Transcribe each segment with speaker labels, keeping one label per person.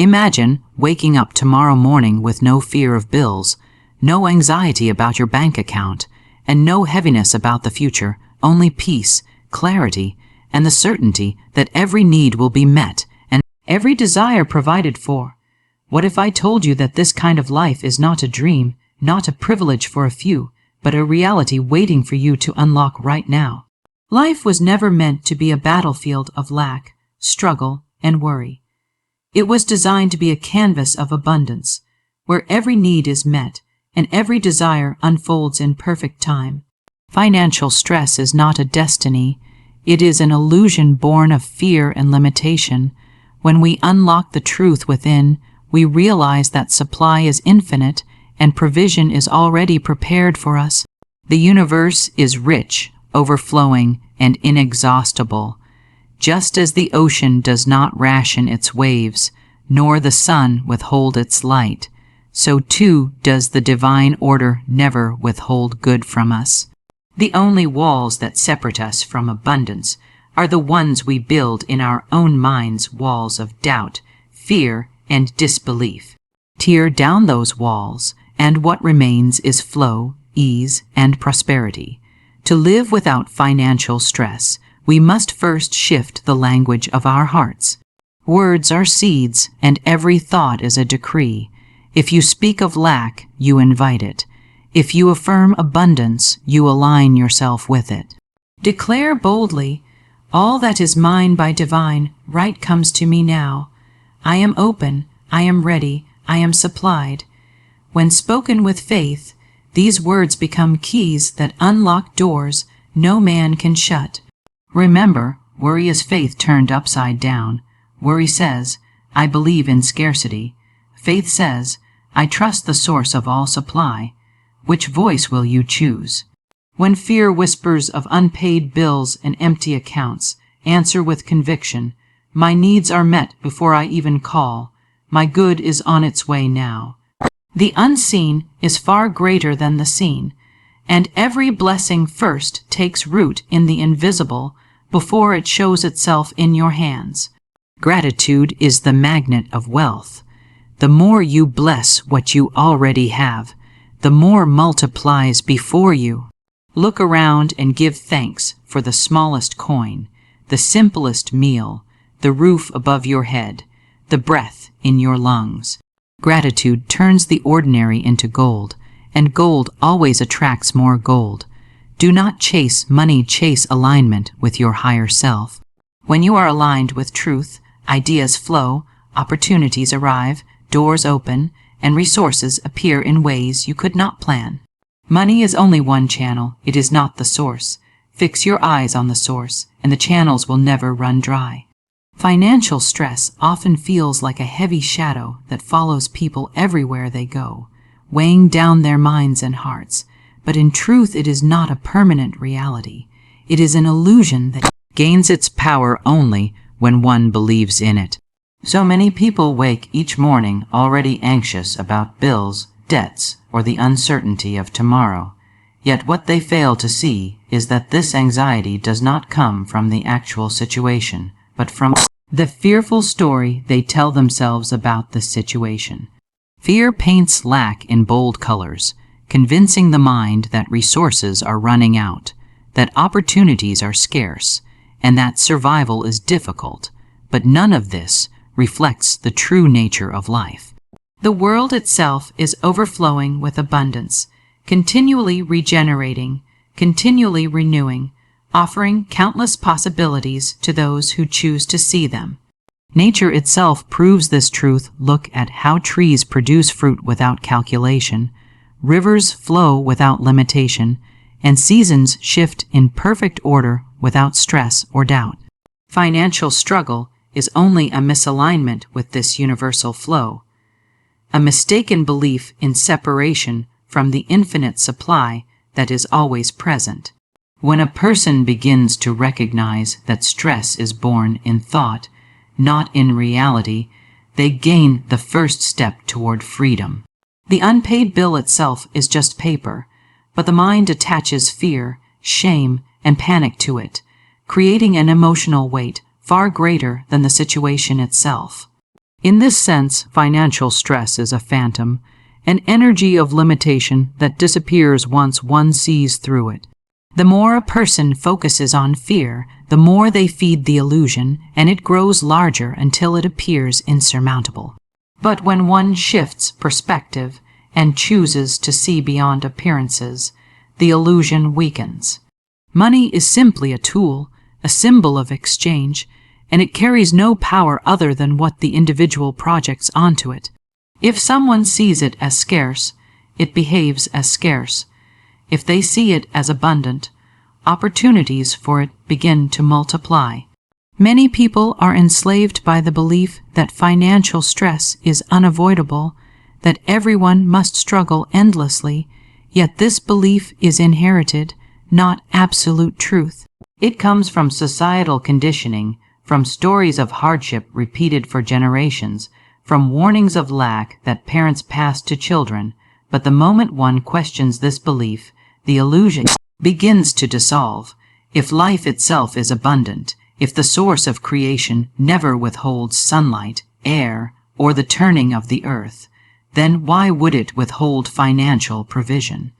Speaker 1: Imagine waking up tomorrow morning with no fear of bills, no anxiety about your bank account, and no heaviness about the future, only peace, clarity, and the certainty that every need will be met and every desire provided for. What if I told you that this kind of life is not a dream, not a privilege for a few, but a reality waiting for you to unlock right now? Life was never meant to be a battlefield of lack, struggle, and worry. It was designed to be a canvas of abundance, where every need is met and every desire unfolds in perfect time. Financial stress is not a destiny. It is an illusion born of fear and limitation. When we unlock the truth within, we realize that supply is infinite and provision is already prepared for us. The universe is rich, overflowing, and inexhaustible. Just as the ocean does not ration its waves, nor the sun withhold its light, so too does the divine order never withhold good from us. The only walls that separate us from abundance are the ones we build in our own minds, walls of doubt, fear, and disbelief. Tear down those walls, and what remains is flow, ease, and prosperity. To live without financial stress, we must first shift the language of our hearts. Words are seeds, and every thought is a decree. If you speak of lack, you invite it. If you affirm abundance, you align yourself with it. Declare boldly, "All that is mine by divine right comes to me now. I am open, I am ready, I am supplied." When spoken with faith, these words become keys that unlock doors no man can shut. Remember, worry is faith turned upside down. Worry says, "I believe in scarcity." Faith says, "I trust the source of all supply." Which voice will you choose? When fear whispers of unpaid bills and empty accounts, answer with conviction, "My needs are met before I even call. My good is on its way now." The unseen is far greater than the seen, and every blessing first takes root in the invisible before it shows itself in your hands. Gratitude is the magnet of wealth. The more you bless what you already have, the more multiplies before you. Look around and give thanks for the smallest coin, the simplest meal, the roof above your head, the breath in your lungs. Gratitude turns the ordinary into gold, and gold always attracts more gold. Do not chase money, chase alignment with your higher self. When you are aligned with truth, ideas flow, opportunities arrive, doors open, and resources appear in ways you could not plan. Money is only one channel, it is not the source. Fix your eyes on the source, and the channels will never run dry. Financial stress often feels like a heavy shadow that follows people everywhere they go, weighing down their minds and hearts. But in truth, it is not a permanent reality. It is an illusion that gains its power only when one believes in it. So many people wake each morning already anxious about bills, debts, or the uncertainty of tomorrow. Yet what they fail to see is that this anxiety does not come from the actual situation, but from the fearful story they tell themselves about the situation. Fear paints lack in bold colors, convincing the mind that resources are running out, that opportunities are scarce, and that survival is difficult. But none of this reflects the true nature of life. The world itself is overflowing with abundance, continually regenerating, continually renewing, offering countless possibilities to those who choose to see them. Nature itself proves this truth. Look at how trees produce fruit without calculation, rivers flow without limitation, and seasons shift in perfect order without stress or doubt. Financial struggle is only a misalignment with this universal flow, a mistaken belief in separation from the infinite supply that is always present. When a person begins to recognize that stress is born in thought, not in reality, they gain the first step toward freedom. The unpaid bill itself is just paper, but the mind attaches fear, shame, and panic to it, creating an emotional weight far greater than the situation itself. In this sense, financial stress is a phantom, an energy of limitation that disappears once one sees through it. The more a person focuses on fear, the more they feed the illusion, and it grows larger until it appears insurmountable. But when one shifts perspective and chooses to see beyond appearances, the illusion weakens. Money is simply a tool, a symbol of exchange, and it carries no power other than what the individual projects onto it. If someone sees it as scarce, it behaves as scarce. If they see it as abundant, opportunities for it begin to multiply. Many people are enslaved by the belief that financial stress is unavoidable, that everyone must struggle endlessly, yet this belief is inherited, not absolute truth. It comes from societal conditioning, from stories of hardship repeated for generations, from warnings of lack that parents pass to children. But the moment one questions this belief, the illusion begins to dissolve. If life itself is abundant, if the source of creation never withholds sunlight, air, or the turning of the earth, then why would it withhold financial provision?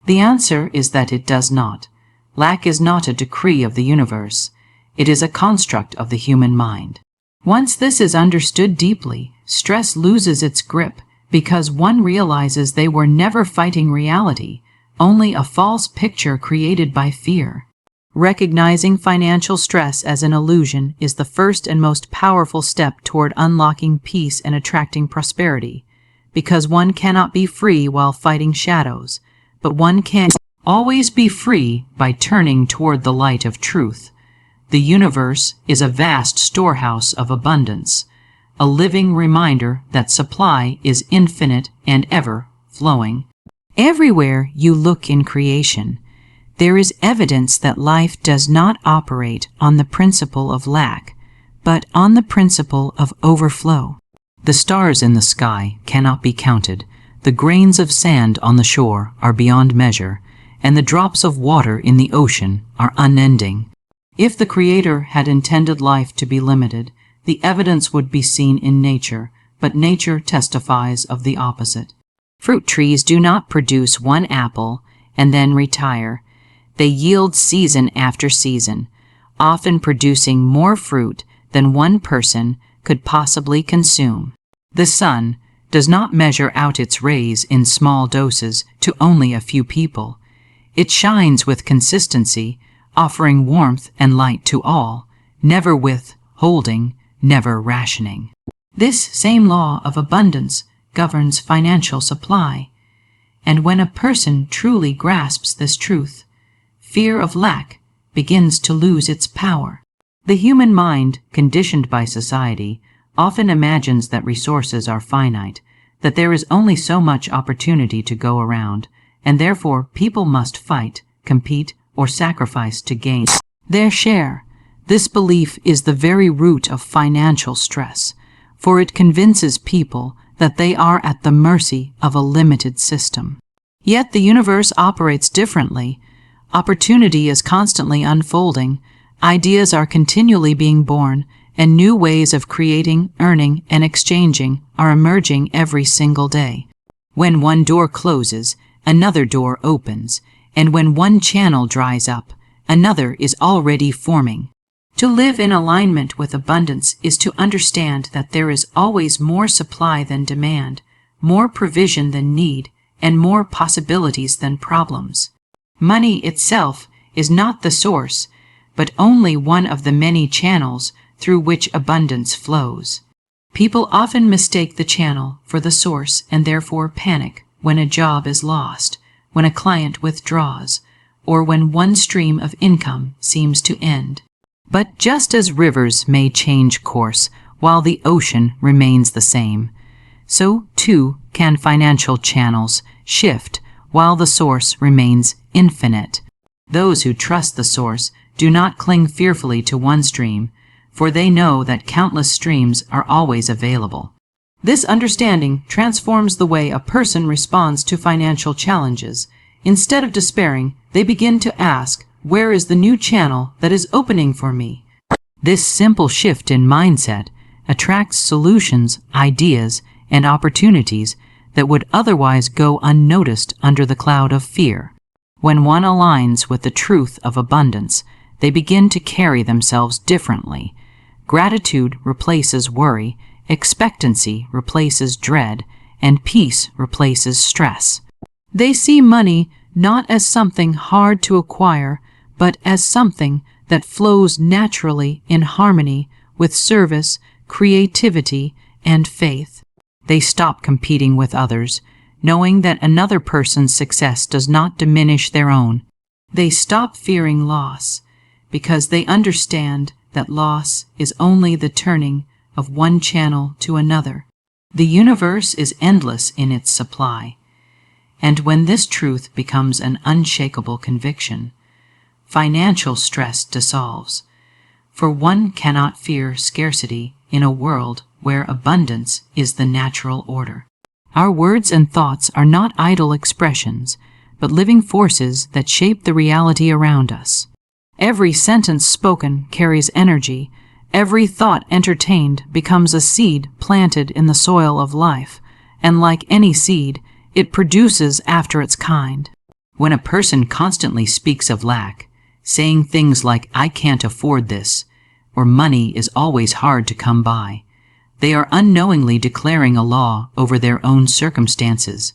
Speaker 1: The answer is that it does not. Lack is not a decree of the universe. It is a construct of the human mind. Once this is understood deeply, stress loses its grip, because one realizes they were never fighting reality, only a false picture created by fear. Recognizing financial stress as an illusion is the first and most powerful step toward unlocking peace and attracting prosperity, because one cannot be free while fighting shadows, but one can always be free by turning toward the light of truth. The universe is a vast storehouse of abundance, a living reminder that supply is infinite and ever flowing. Everywhere you look in creation, there is evidence that life does not operate on the principle of lack, but on the principle of overflow. The stars in the sky cannot be counted, the grains of sand on the shore are beyond measure, and the drops of water in the ocean are unending. If the Creator had intended life to be limited, the evidence would be seen in nature, but nature testifies of the opposite. Fruit trees do not produce one apple and then retire. They yield season after season, often producing more fruit than one person could possibly consume. The sun does not measure out its rays in small doses to only a few people. It shines with consistency, offering warmth and light to all, never withholding, never rationing. This same law of abundance governs financial supply, and when a person truly grasps this truth, fear of lack begins to lose its power. The human mind, conditioned by society, often imagines that resources are finite, that there is only so much opportunity to go around, and therefore people must fight, compete, or sacrifice to gain their share. This belief is the very root of financial stress, for it convinces people that they are at the mercy of a limited system. Yet the universe operates differently. Opportunity is constantly unfolding, ideas are continually being born, and new ways of creating, earning, and exchanging are emerging every single day. When one door closes, another door opens, and when one channel dries up, another is already forming. To live in alignment with abundance is to understand that there is always more supply than demand, more provision than need, and more possibilities than problems. Money itself is not the source, but only one of the many channels through which abundance flows. People often mistake the channel for the source and therefore panic when a job is lost, when a client withdraws, or when one stream of income seems to end. But just as rivers may change course while the ocean remains the same, so too can financial channels shift while the source remains infinite. Those who trust the source do not cling fearfully to one stream, for they know that countless streams are always available. This understanding transforms the way a person responds to financial challenges. Instead of despairing, they begin to ask, where is the new channel that is opening for me? This simple shift in mindset attracts solutions, ideas, and opportunities that would otherwise go unnoticed under the cloud of fear. When one aligns with the truth of abundance, they begin to carry themselves differently. Gratitude replaces worry, expectancy replaces dread, and peace replaces stress. They see money not as something hard to acquire, but as something that flows naturally in harmony with service, creativity, and faith. They stop competing with others, knowing that another person's success does not diminish their own. They stop fearing loss, because they understand that loss is only the turning of one channel to another. The universe is endless in its supply, and when this truth becomes an unshakable conviction, financial stress dissolves, for one cannot fear scarcity in a world where abundance is the natural order. Our words and thoughts are not idle expressions, but living forces that shape the reality around us. Every sentence spoken carries energy. Every thought entertained becomes a seed planted in the soil of life, and like any seed, it produces after its kind. When a person constantly speaks of lack, saying things like, "I can't afford this," or "money is always hard to come by," they are unknowingly declaring a law over their own circumstances.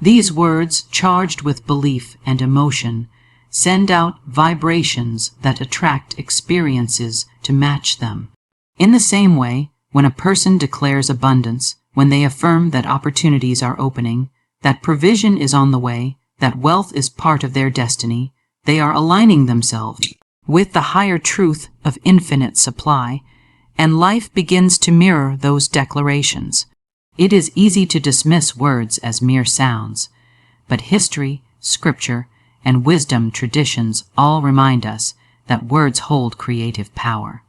Speaker 1: These words, charged with belief and emotion, send out vibrations that attract experiences to match them. In the same way, when a person declares abundance, when they affirm that opportunities are opening, that provision is on the way, that wealth is part of their destiny, they are aligning themselves with the higher truth of infinite supply, and life begins to mirror those declarations. It is easy to dismiss words as mere sounds, but history, scripture, and wisdom traditions all remind us that words hold creative power.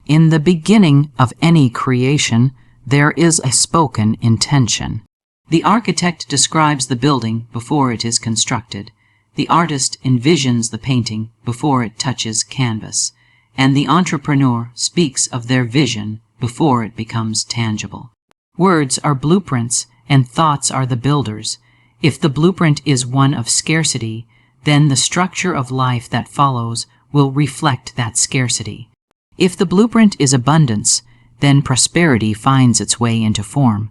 Speaker 1: In the beginning of any creation, there is a spoken intention. The architect describes the building before it is constructed. The artist envisions the painting before it touches canvas, and the entrepreneur speaks of their vision before it becomes tangible. Words are blueprints, and thoughts are the builders. If the blueprint is one of scarcity, then the structure of life that follows will reflect that scarcity. If the blueprint is abundance, then prosperity finds its way into form.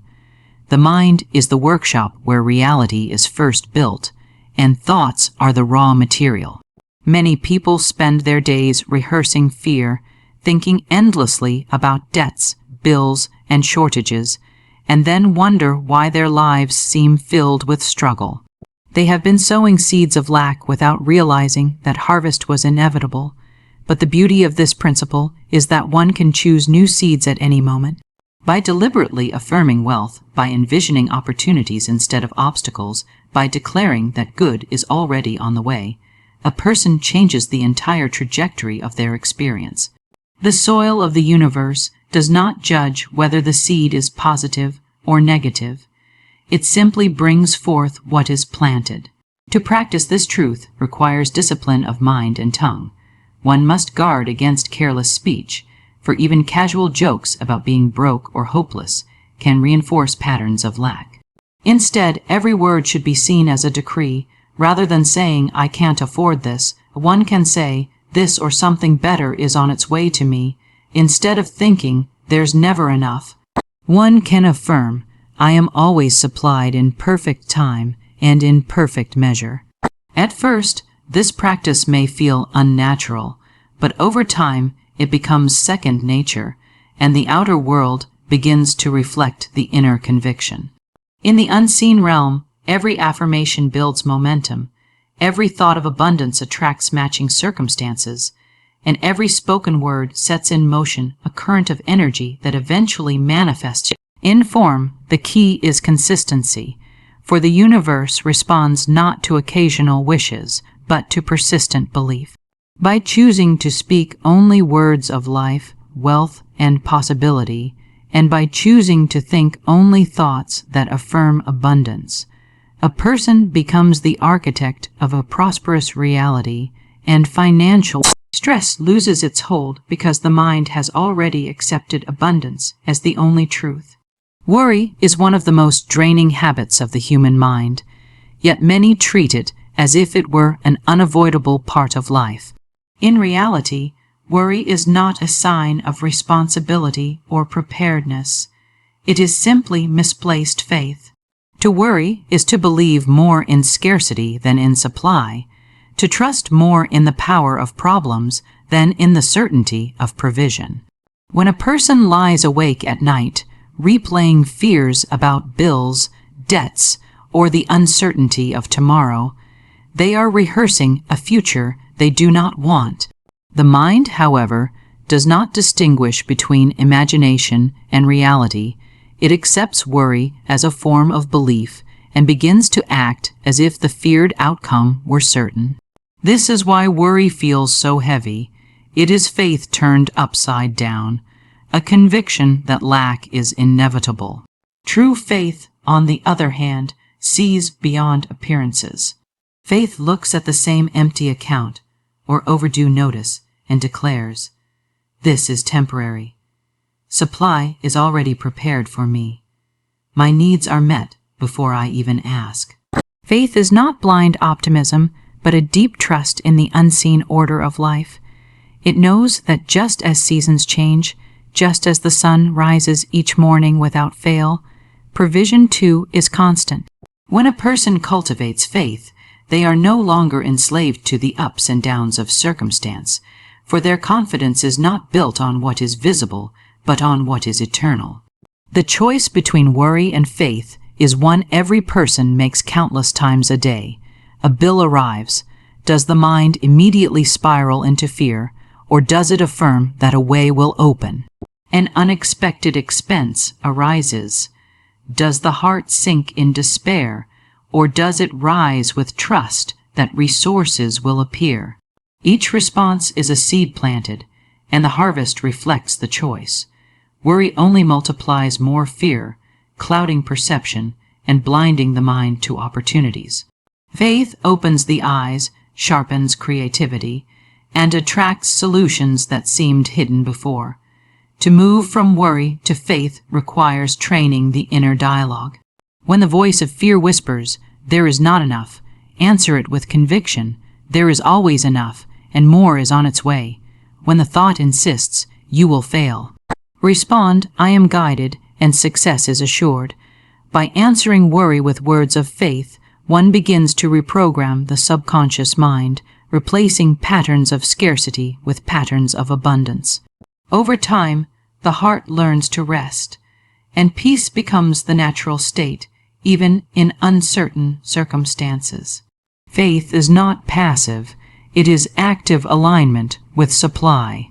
Speaker 1: The mind is the workshop where reality is first built, and thoughts are the raw material. Many people spend their days rehearsing fear, thinking endlessly about debts, bills, and shortages, and then wonder why their lives seem filled with struggle. They have been sowing seeds of lack without realizing that harvest was inevitable, but the beauty of this principle is that one can choose new seeds at any moment. By deliberately affirming wealth, by envisioning opportunities instead of obstacles, by declaring that good is already on the way, a person changes the entire trajectory of their experience. The soil of the universe does not judge whether the seed is positive or negative. It simply brings forth what is planted. To practice this truth requires discipline of mind and tongue. One must guard against careless speech, for even casual jokes about being broke or hopeless can reinforce patterns of lack. Instead, every word should be seen as a decree. Rather than saying, "I can't afford this," one can say, "This or something better is on its way to me." Instead of thinking, "There's never enough," one can affirm, "I am always supplied in perfect time and in perfect measure." At first, this practice may feel unnatural, but over time it becomes second nature, and the outer world begins to reflect the inner conviction. In the unseen realm, every affirmation builds momentum, every thought of abundance attracts matching circumstances, and every spoken word sets in motion a current of energy that eventually manifests. In form, the key is consistency, for the universe responds not to occasional wishes, but to persistent belief. By choosing to speak only words of life, wealth, and possibility, and by choosing to think only thoughts that affirm abundance, a person becomes the architect of a prosperous reality and financial Stress loses its hold because the mind has already accepted abundance as the only truth. Worry is one of the most draining habits of the human mind, yet many treat it as if it were an unavoidable part of life. In reality, worry is not a sign of responsibility or preparedness. It is simply misplaced faith. To worry is to believe more in scarcity than in supply, to trust more in the power of problems than in the certainty of provision. When a person lies awake at night, replaying fears about bills, debts, or the uncertainty of tomorrow, they are rehearsing a future they do not want. The mind, however, does not distinguish between imagination and reality. It accepts worry as a form of belief and begins to act as if the feared outcome were certain. This is why worry feels so heavy. It is faith turned upside down, a conviction that lack is inevitable. True faith, on the other hand, sees beyond appearances. Faith looks at the same empty account or overdue notice and declares, "This is temporary. Supply is already prepared for me. My needs are met before I even ask." Faith is not blind optimism, but a deep trust in the unseen order of life. It knows that just as seasons change, just as the sun rises each morning without fail, provision too is constant. When a person cultivates faith, they are no longer enslaved to the ups and downs of circumstance, for their confidence is not built on what is visible, but on what is eternal. The choice between worry and faith is one every person makes countless times a day. A bill arrives. Does the mind immediately spiral into fear, or does it affirm that a way will open? An unexpected expense arises. Does the heart sink in despair, or does it rise with trust that resources will appear? Each response is a seed planted, and the harvest reflects the choice. Worry only multiplies more fear, clouding perception and blinding the mind to opportunities. Faith opens the eyes, sharpens creativity, and attracts solutions that seemed hidden before. To move from worry to faith requires training the inner dialogue. When the voice of fear whispers, "There is not enough," answer it with conviction, "There is always enough, and more is on its way." When the thought insists, "You will fail," respond, "I am guided, and success is assured." By answering worry with words of faith, one begins to reprogram the subconscious mind, replacing patterns of scarcity with patterns of abundance. Over time, the heart learns to rest, and peace becomes the natural state, even in uncertain circumstances. Faith is not passive, it is active alignment with supply.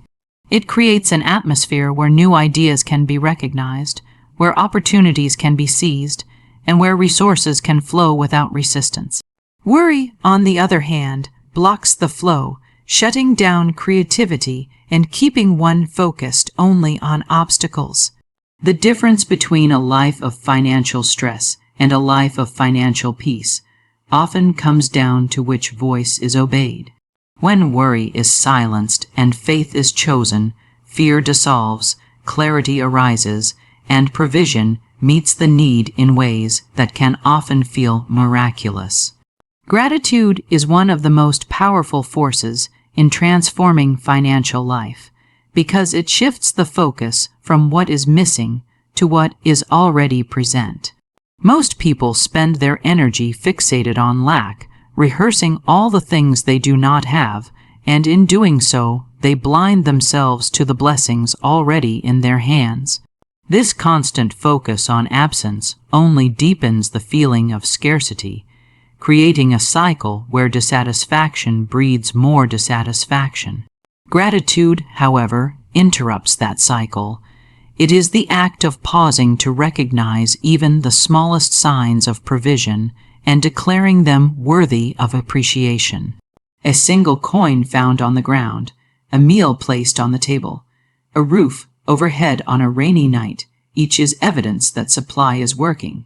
Speaker 1: It creates an atmosphere where new ideas can be recognized, where opportunities can be seized, and where resources can flow without resistance. Worry, on the other hand, blocks the flow, shutting down creativity and keeping one focused only on obstacles. The difference between a life of financial stress and a life of financial peace often comes down to which voice is obeyed. When worry is silenced and faith is chosen, fear dissolves, clarity arises, and provision meets the need in ways that can often feel miraculous. Gratitude is one of the most powerful forces in transforming financial life, because it shifts the focus from what is missing to what is already present. Most people spend their energy fixated on lack, rehearsing all the things they do not have, and in doing so, they blind themselves to the blessings already in their hands. This constant focus on absence only deepens the feeling of scarcity, creating a cycle where dissatisfaction breeds more dissatisfaction. Gratitude, however, interrupts that cycle. It is the act of pausing to recognize even the smallest signs of provision and declaring them worthy of appreciation. A single coin found on the ground, a meal placed on the table, a roof overhead on a rainy night, each is evidence that supply is working,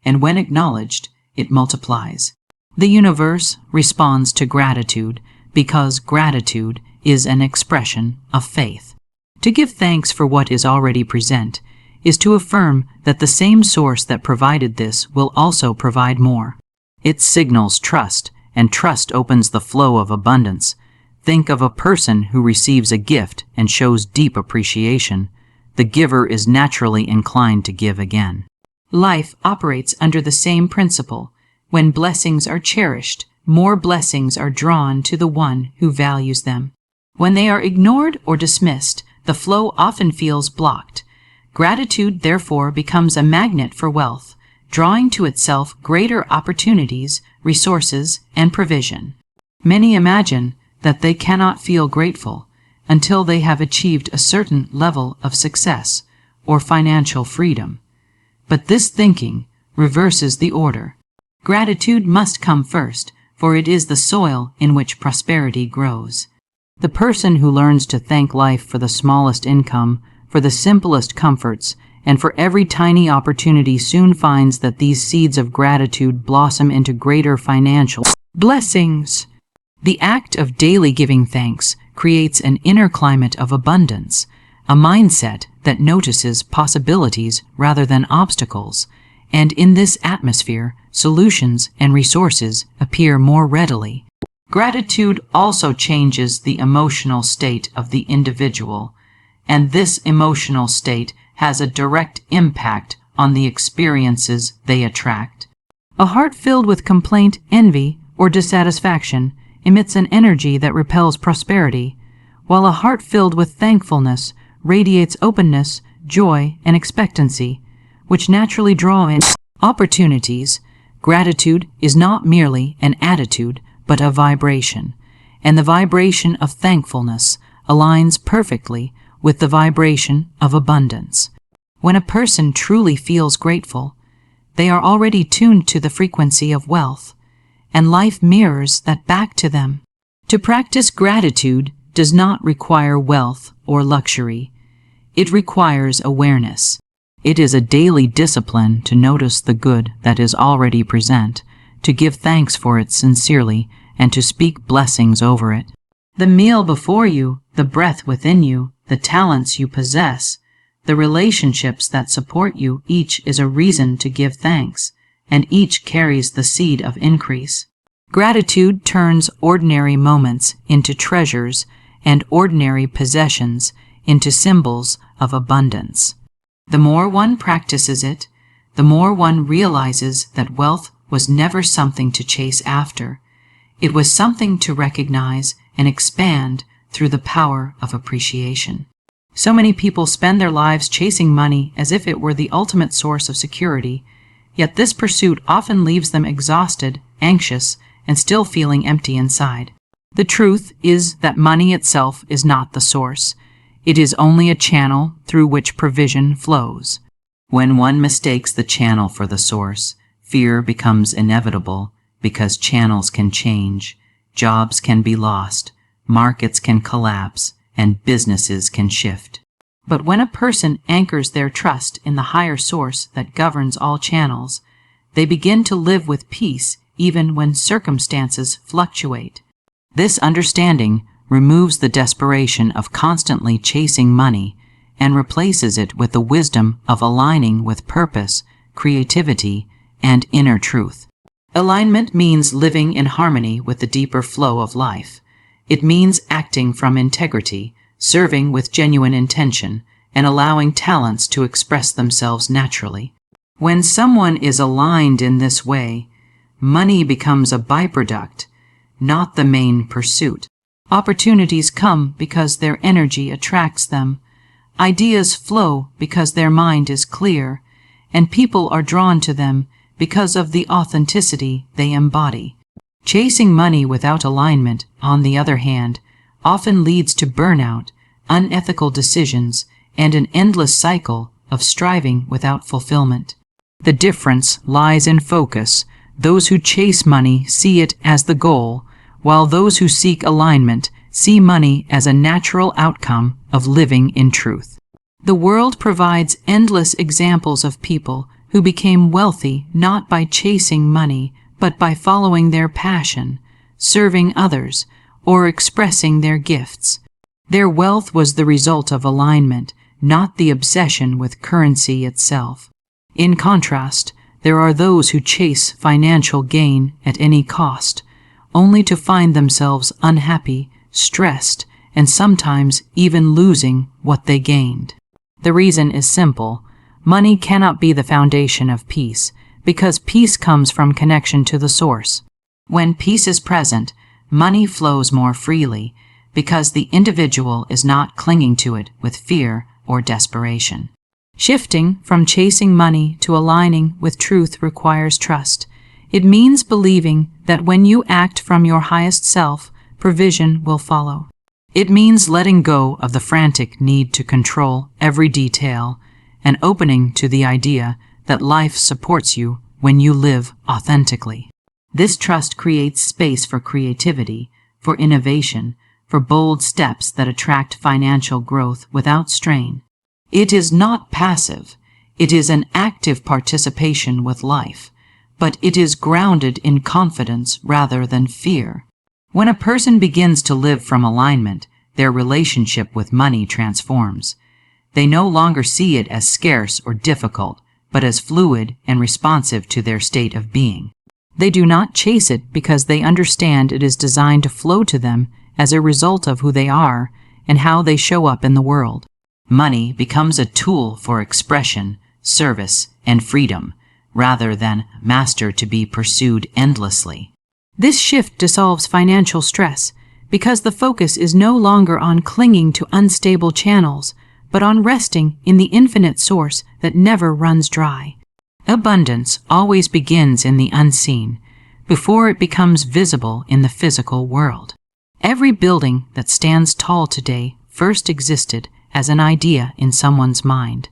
Speaker 1: and when acknowledged, it multiplies. The universe responds to gratitude because gratitude is an expression of faith. To give thanks for what is already present is to affirm that the same source that provided this will also provide more. It signals trust, and trust opens the flow of abundance. Think of a person who receives a gift and shows deep appreciation. The giver is naturally inclined to give again. Life operates under the same principle. When blessings are cherished, more blessings are drawn to the one who values them. When they are ignored or dismissed, the flow often feels blocked. Gratitude, therefore, becomes a magnet for wealth, drawing to itself greater opportunities, resources, and provision. Many imagine that they cannot feel grateful until they have achieved a certain level of success or financial freedom. But this thinking reverses the order. Gratitude must come first, for it is the soil in which prosperity grows. The person who learns to thank life for the smallest income, for the simplest comforts, and for every tiny opportunity soon finds that these seeds of gratitude blossom into greater financial blessings. The act of daily giving thanks creates an inner climate of abundance, a mindset that notices possibilities rather than obstacles, and in this atmosphere, solutions and resources appear more readily. Gratitude also changes the emotional state of the individual, and this emotional state has a direct impact on the experiences they attract. A heart filled with complaint, envy, or dissatisfaction emits an energy that repels prosperity, while a heart filled with thankfulness radiates openness, joy, and expectancy, which naturally draw in opportunities. Gratitude is not merely an attitude, but a vibration, and the vibration of thankfulness aligns perfectly with the vibration of abundance. When a person truly feels grateful, they are already tuned to the frequency of wealth, and life mirrors that back to them. To practice gratitude does not require wealth or luxury. It requires awareness. It is a daily discipline to notice the good that is already present, to give thanks for it sincerely, and to speak blessings over it. The meal before you, the breath within you, the talents you possess, the relationships that support you, each is a reason to give thanks, and each carries the seed of increase. Gratitude turns ordinary moments into treasures and ordinary possessions into symbols of abundance. The more one practices it, the more one realizes that wealth was never something to chase after. It was something to recognize and expand through the power of appreciation. So many people spend their lives chasing money as if it were the ultimate source of security, yet this pursuit often leaves them exhausted, anxious, and still feeling empty inside. The truth is that money itself is not the source. It is only a channel through which provision flows. When one mistakes the channel for the source, fear becomes inevitable because channels can change, jobs can be lost, markets can collapse, and businesses can shift. But when a person anchors their trust in the higher source that governs all channels, they begin to live with peace even when circumstances fluctuate. This understanding removes the desperation of constantly chasing money and replaces it with the wisdom of aligning with purpose, creativity, and inner truth. Alignment means living in harmony with the deeper flow of life. It means acting from integrity, serving with genuine intention, and allowing talents to express themselves naturally. When someone is aligned in this way, money becomes a byproduct, not the main pursuit. Opportunities come because their energy attracts them. Ideas flow because their mind is clear, and people are drawn to them because of the authenticity they embody. Chasing money without alignment, on the other hand, often leads to burnout, unethical decisions, and an endless cycle of striving without fulfillment. The difference lies in focus. Those who chase money see it as the goal, while those who seek alignment see money as a natural outcome of living in truth. The world provides endless examples of people who became wealthy not by chasing money, but by following their passion, serving others, or expressing their gifts. Their wealth was the result of alignment, not the obsession with currency itself. In contrast, there are those who chase financial gain at any cost, only to find themselves unhappy, stressed, and sometimes even losing what they gained. The reason is simple. Money cannot be the foundation of peace, because peace comes from connection to the source. When peace is present, money flows more freely, because the individual is not clinging to it with fear or desperation. Shifting from chasing money to aligning with truth requires trust. It means believing that when you act from your highest self, provision will follow. It means letting go of the frantic need to control every detail and opening to the idea that life supports you when you live authentically. This trust creates space for creativity, for innovation, for bold steps that attract financial growth without strain. It is not passive. It is an active participation with life, but it is grounded in confidence rather than fear. When a person begins to live from alignment, their relationship with money transforms. They no longer see it as scarce or difficult, but as fluid and responsive to their state of being. They do not chase it because they understand it is designed to flow to them as a result of who they are and how they show up in the world. Money becomes a tool for expression, service, and freedom, rather than master to be pursued endlessly. This shift dissolves financial stress because the focus is no longer on clinging to unstable channels, but on resting in the infinite source that never runs dry. Abundance always begins in the unseen, before it becomes visible in the physical world. Every building that stands tall today first existed as an idea in someone's mind.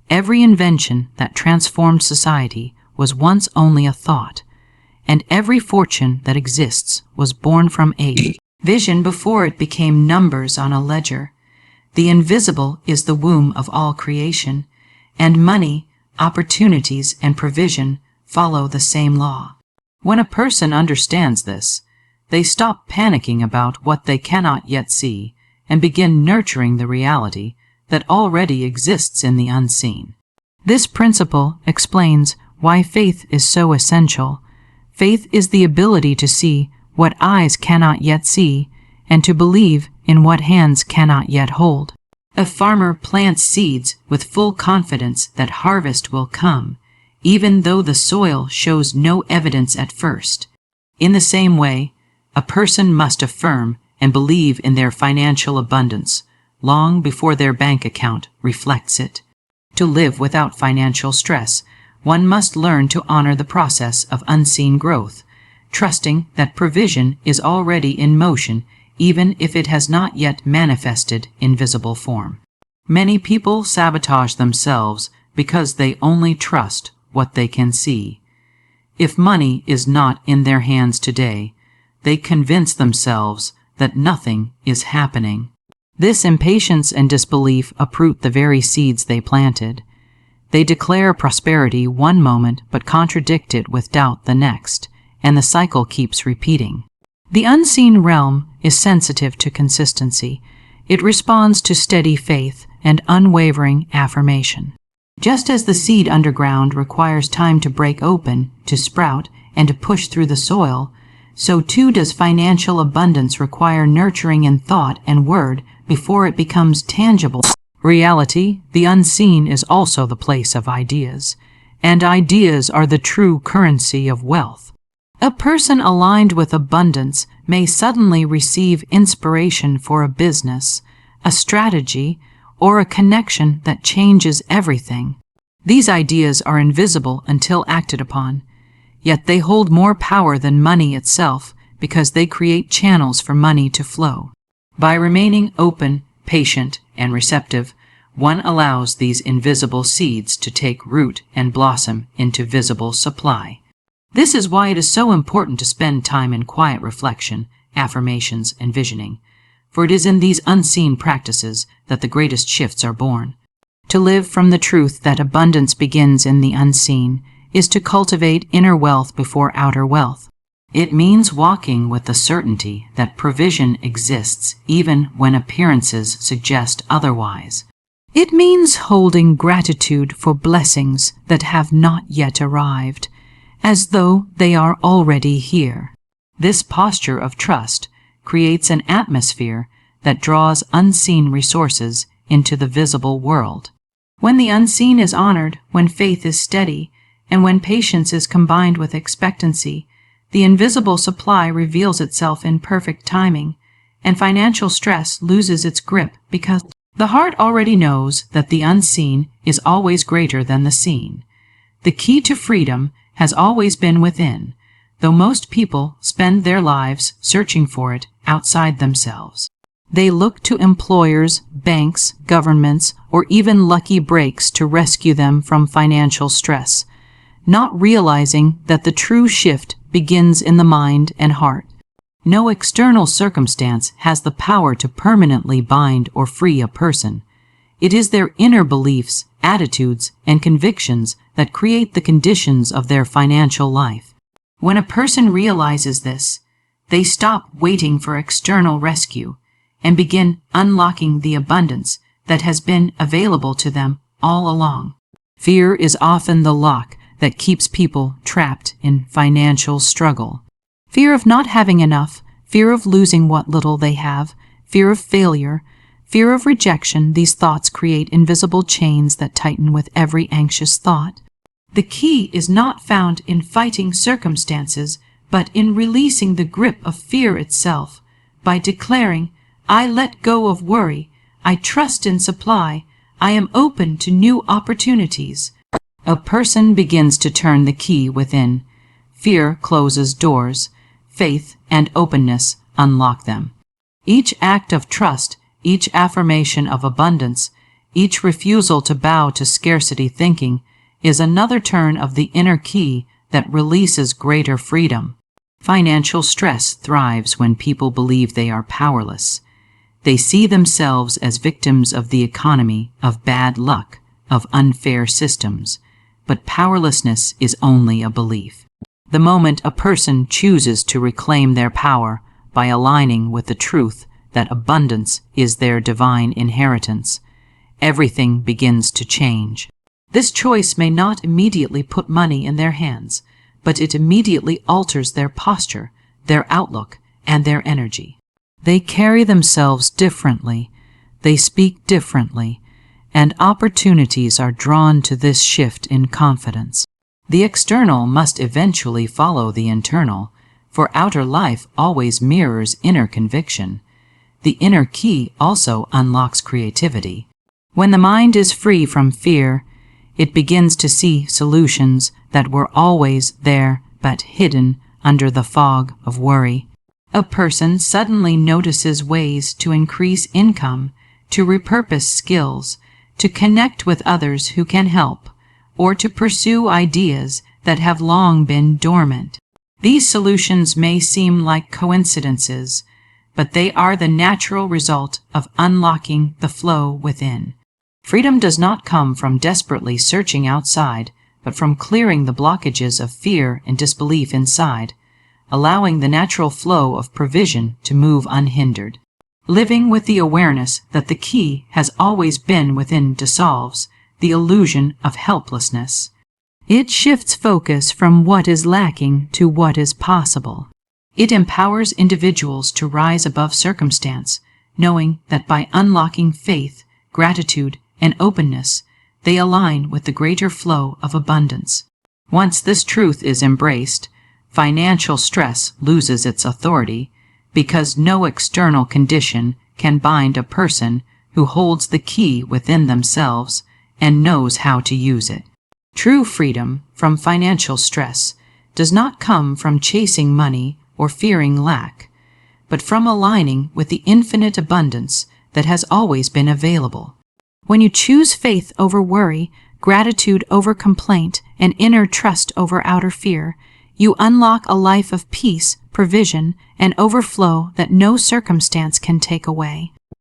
Speaker 1: Every invention that transformed society was once only a thought, and every fortune that exists was born from a vision before it became numbers on a ledger. The invisible is the womb of all creation, and money, opportunities, and provision follow the same law. When a person understands this, they stop panicking about what they cannot yet see and begin nurturing the reality that already exists in the unseen. This principle explains why faith is so essential. Faith is the ability to see what eyes cannot yet see and to believe in what hands cannot yet hold. A farmer plants seeds with full confidence that harvest will come, even though the soil shows no evidence at first. In the same way, a person must affirm and believe in their financial abundance long before their bank account reflects it. To live without financial stress, one must learn to honor the process of unseen growth, trusting that provision is already in motion even if it has not yet manifested in visible form. Many people sabotage themselves because they only trust what they can see. If money is not in their hands today, they convince themselves that nothing is happening. This impatience and disbelief uproot the very seeds they planted. They declare prosperity one moment but contradict it with doubt the next, and the cycle keeps repeating. The unseen realm is sensitive to consistency. It responds to steady faith and unwavering affirmation. Just as the seed underground requires time to break open, to sprout, and to push through the soil, so too does financial abundance require nurturing in thought and word before it becomes tangible. Reality, the unseen, is also the place of ideas, and ideas are the true currency of wealth. A person aligned with abundance may suddenly receive inspiration for a business, a strategy, or a connection that changes everything. These ideas are invisible until acted upon, yet they hold more power than money itself because they create channels for money to flow. By remaining open, patient, and receptive, one allows these invisible seeds to take root and blossom into visible supply. This is why it is so important to spend time in quiet reflection, affirmations, and visioning, for it is in these unseen practices that the greatest shifts are born. To live from the truth that abundance begins in the unseen is to cultivate inner wealth before outer wealth. It means walking with the certainty that provision exists even when appearances suggest otherwise. It means holding gratitude for blessings that have not yet arrived, as though they are already here. This posture of trust creates an atmosphere that draws unseen resources into the visible world. When the unseen is honored, when faith is steady, and when patience is combined with expectancy, the invisible supply reveals itself in perfect timing, and financial stress loses its grip because the heart already knows that the unseen is always greater than the seen. The key to freedom has always been within, though most people spend their lives searching for it outside themselves. They look to employers, banks, governments, or even lucky breaks to rescue them from financial stress, not realizing that the true shift begins in the mind and heart. No external circumstance has the power to permanently bind or free a person. It is their inner beliefs, attitudes, and convictions that create the conditions of their financial life. When a person realizes this, they stop waiting for external rescue and begin unlocking the abundance that has been available to them all along. Fear is often the lock that keeps people trapped in financial struggle. Fear of not having enough, fear of losing what little they have, fear of failure, fear of rejection. These thoughts create invisible chains that tighten with every anxious thought. The key is not found in fighting circumstances, but in releasing the grip of fear itself. By declaring, "I let go of worry, I trust in supply, I am open to new opportunities," a person begins to turn the key within. Fear closes doors. Faith and openness unlock them. Each act of trust, each affirmation of abundance, each refusal to bow to scarcity thinking is another turn of the inner key that releases greater freedom. Financial stress thrives when people believe they are powerless. They see themselves as victims of the economy, of bad luck, of unfair systems. But powerlessness is only a belief. The moment a person chooses to reclaim their power by aligning with the truth that abundance is their divine inheritance, everything begins to change. This choice may not immediately put money in their hands, but it immediately alters their posture, their outlook, and their energy. They carry themselves differently, they speak differently, and opportunities are drawn to this shift in confidence. The external must eventually follow the internal, for outer life always mirrors inner conviction. The inner key also unlocks creativity. When the mind is free from fear, it begins to see solutions that were always there but hidden under the fog of worry. A person suddenly notices ways to increase income, to repurpose skills, to connect with others who can help, or to pursue ideas that have long been dormant. These solutions may seem like coincidences, but they are the natural result of unlocking the flow within. Freedom does not come from desperately searching outside, but from clearing the blockages of fear and disbelief inside, allowing the natural flow of provision to move unhindered. Living with the awareness that the key has always been within dissolves the illusion of helplessness. It shifts focus from what is lacking to what is possible. It empowers individuals to rise above circumstance, knowing that by unlocking faith, gratitude, and openness, they align with the greater flow of abundance. Once this truth is embraced, financial stress loses its authority, because no external condition can bind a person who holds the key within themselves and knows how to use it. True freedom from financial stress does not come from chasing money or fearing lack, but from aligning with the infinite abundance that has always been available. When you choose faith over worry, gratitude over complaint, and inner trust over outer fear, you unlock a life of peace, provision, and overflow that no circumstance can take away.